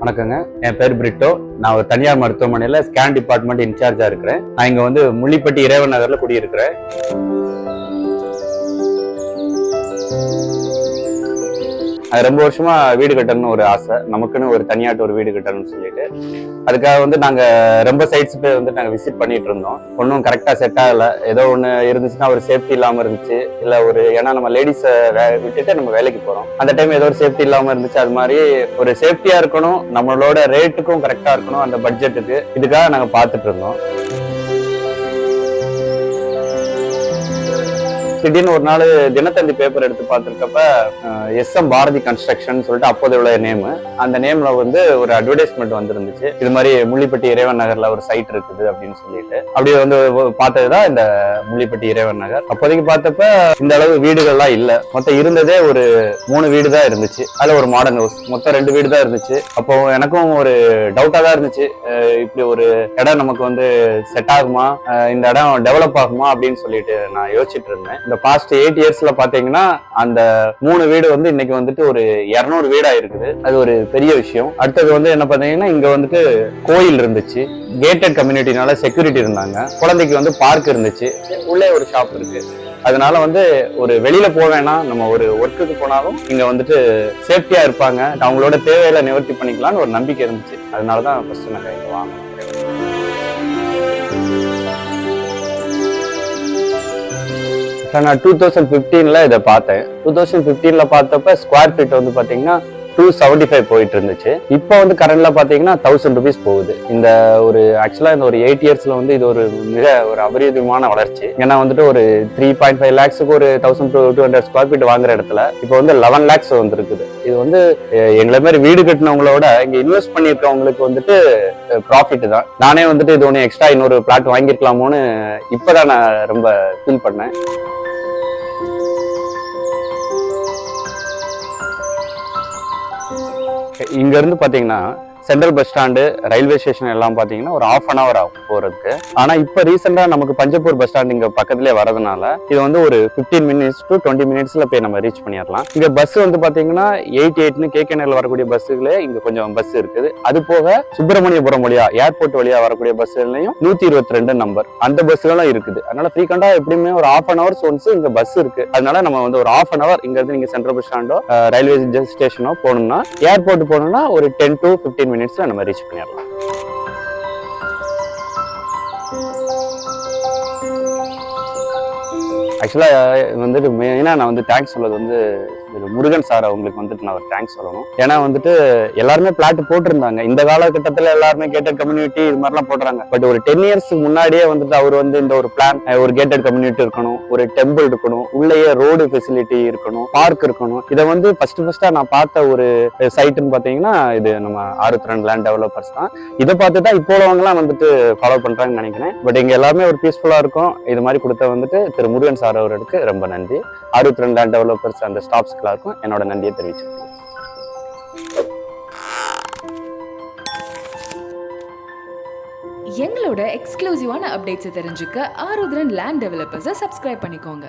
வணக்கங்க, என் பேர் பிரிட்டோ. நான் ஒரு தனியார் மருத்துவமனையில் ஸ்கேன் டிபார்ட்மெண்ட் இன்சார்ஜா இருக்கிறேன். நான் இங்க வந்து முள்ளிப்பட்டி இறைவன் நகர்ல குடியிருக்கிறேன். அது ரொம்ப வருஷமா வீடு கட்டணும்னு ஒரு ஆசை, நமக்குன்னு ஒரு தனியாட்டு ஒரு வீடு கட்டணும்னு சொல்லிட்டு அதுக்காக வந்து நாங்க ரொம்ப சைட்ஸ் போய் வந்து நாங்க விசிட் பண்ணிட்டு இருந்தோம். ஒன்றும் கரெக்டா செட் ஆகல. ஏதோ ஒன்று இருந்துச்சுன்னா ஒரு சேஃப்டி இல்லாம இருந்துச்சு, இல்ல ஒரு ஏன்னா நம்ம லேடிஸை விட்டுட்டு நம்ம வேலைக்கு போறோம், அந்த டைம் ஏதோ ஒரு சேஃப்டி இல்லாம இருந்துச்சு. அது மாதிரி ஒரு சேஃப்டியா இருக்கணும், நம்மளோட ரேட்டுக்கும் கரெக்டா இருக்கணும், அந்த பட்ஜெட்டுக்கு. இதுக்காக நாங்க பார்த்துட்டு இருந்தோம். திடீர்னு ஒரு நாள் தினத்தந்தி பேப்பர் எடுத்து பார்த்துருக்கப்ப SM பாரதி கன்ஸ்ட்ரக்ஷன் சொல்லிட்டு அப்போதைய நேம், அந்த நேம்ல வந்து ஒரு அட்வர்டைஸ்மெண்ட் வந்துருந்துச்சு. இது மாதிரி முள்ளிப்பட்டி இறைவன் நகர்ல ஒரு சைட் இருக்குது அப்படின்னு சொல்லிட்டு அப்படி வந்து பார்த்ததுதான் இந்த முள்ளிப்பட்டி இறைவன் நகர். அப்போதைக்கு பார்த்தப்ப இந்த அளவு வீடுகள்லாம் இல்லை. மொத்தம் இருந்ததே ஒரு 3 வீடு தான் இருந்துச்சு. அதுல ஒரு மாடர்ன் ஹவுஸ், மொத்தம் 2 வீடு தான் இருந்துச்சு. அப்போ எனக்கும் ஒரு டவுட்டா தான் இருந்துச்சு, இப்படி ஒரு இடம் நமக்கு வந்து செட் ஆகுமா, இந்த இடம் டெவலப் ஆகுமா அப்படின்னு சொல்லிட்டு நான் யோசிச்சுட்டு இருந்தேன். இந்த பாஸ்ட் 8 இயர்ஸ்ல பாத்தீங்கன்னா அந்த 3 வீடு வந்து இன்னைக்கு வந்துட்டு ஒரு 200 வீடா இருக்குது. அது ஒரு பெரிய விஷயம். அடுத்தது வந்து என்ன பாத்தீங்கன்னா, இங்க வந்துட்டு கோயில் இருந்துச்சு, கேட்டட் கம்யூனிட்டினால செக்யூரிட்டி இருந்தாங்க, குழந்தைக்கு வந்து பார்க் இருந்துச்சு, உள்ளே ஒரு ஷாப் இருக்கு. அதனால வந்து ஒரு வெளியில போவேன்னா நம்ம ஒரு ஒர்க்குக்கு போனாலும் இங்க வந்துட்டு சேஃப்டியா இருப்பாங்க, அவங்களோட தேவையில நிவர்த்தி பண்ணிக்கலாம்னு ஒரு நம்பிக்கை இருந்துச்சு. அதனாலதான் ஃபர்ஸ்ட் நாங்க இங்க வாங்கணும். நான் 2015ல இதை பார்த்தேன். 2015ல பார்த்தப்ப ஸ்கொயர் ஃபீட் வந்து பாத்தீங்கன்னா 275 போயிட்டு இருந்துச்சு. இப்போ வந்து கரண்ட்ல பாத்தீங்கன்னா 1000 rupees போகுது. இந்த ஒரு ஆக்சுவலா இந்த ஒரு 8 இயர்ஸ்ல வந்து இது ஒரு மிக ஒரு அபரிதமான வளர்ச்சி. ஏன்னா வந்துட்டு ஒரு 3.5 lakhsக்கு ஒரு 1200 ஸ்கொயர் ஃபீட் வாங்குற இடத்துல இப்போ வந்து 11 lakhs வந்துருக்குது. இது வந்து எங்களை மாதிரி வீடு கட்டினவங்களோட இங்க இன்வெஸ்ட் பண்ணிருக்கவங்களுக்கு வந்துட்டு ப்ராஃபிட் தான். நானே வந்துட்டு இது ஒன்று எக்ஸ்ட்ரா இன்னொரு பிளாட் வாங்கிருக்கலாமோன்னு இப்பதான் நான் ரொம்ப ஃபீல் பண்ணேன். இங்க இருந்து பாத்தீங்கன்னா central bus stand, railway station எல்லாம் பாத்தீங்கன்னா ஒரு 1/2 hour ஆகும் போறதுக்கு. ஆனா இப்ப ரீசெண்டா நமக்கு பஞ்சப்பூர் பஸ் ஸ்டாண்ட் இங்க பக்கத்துலயே வரதுனால இது வந்து ஒரு 15 minutes to 20 minutesல போய் நம்ம ரீச் பண்ணிடலாம். இங்க பஸ் வந்து பாத்தீங்கன்னா 88ன்னு KK வரக்கூடிய பஸ்ஸுகளே இங்க கொஞ்சம் பஸ் இருக்குது. அது போக சுப்பிரமணியபுரம் வழியா ஏர்போர்ட் வழியா வரக்கூடிய பஸ்லையும் 122 நம்பர் அந்த பஸ்களும் இருக்குது. அதனால ஃப்ரீக்வெண்டா எப்படியுமே ஒரு 1/2 hour ஒன்ஸ் இங்க பஸ் இருக்கு. அதனால நம்ம வந்து ஒரு 1/2 hour இங்க இருந்து நீங்க சென்ட்ரல் பஸ் ஸ்டாண்டோ ரயில்வே ஸ்டேஷனோ போகணும்னா, ஏர்போர்ட் போகணும்னா ஒரு 10 to 15 minutesல நம்ம ரீச் பண்ணிடலாம். ஆக்சுவலா வந்துட்டு மெயினா நான் வந்து தேங்க்ஸ் சொல்றது வந்து முருகன் சார், அவங்களுக்கு வந்துட்டு நான் ஒரு தேங்க்ஸ் சொல்லணும். ஏன்னா வந்துட்டு எல்லாருமே பிளாட் போட்டிருந்தாங்க. இந்த காலகட்டத்தில் எல்லாருமே கேட்டட் கம்யூனிட்டி இது மாதிரிலாம் போடுறாங்க. பட் ஒரு 10 years முன்னாடியே வந்துட்டு அவர் வந்து இந்த ஒரு பிளான், ஒரு கேட்டட் கம்யூனிட்டி இருக்கணும், ஒரு டெம்பிள் இருக்கணும், உள்ளேயே ரோடு ஃபெசிலிட்டி இருக்கணும், பார்க் இருக்கணும். இதை வந்து ஃபர்ஸ்டா நான் பார்த்த ஒரு சைட்டுன்னு பாத்தீங்கன்னா இது நம்ம ஆருத்ரன் லேண்ட் டெவலப்பர்ஸ் தான். இதை பார்த்து தான் இப்போ உள்ளவங்கலாம் வந்துட்டு ஃபாலோ பண்றாங்கன்னு நினைக்கிறேன். பட் இங்க எல்லாருமே ஒரு பீஸ்ஃபுல்லா இருக்கும். இது மாதிரி கொடுத்த வந்துட்டு திரு முருகன் சார் அவர்களுக்கு ரொம்ப நன்றி. ஆருத்ரன் லேண்ட் டெவலப்பர்ஸ் அந்த ஸ்டாப்ஸ் எல்லாருக்கும் என்னோட நன்றியை தெரிவிச்சுக்கிறேன். எங்களோட எக்ஸ்க்ளூசிவான அப்டேட்ஸ் தெரிஞ்சுக்க ஆருத்ரன் லேண்ட் டெவலப்பர்ஸை சப்ஸ்கிரைப் பண்ணிக்கோங்க.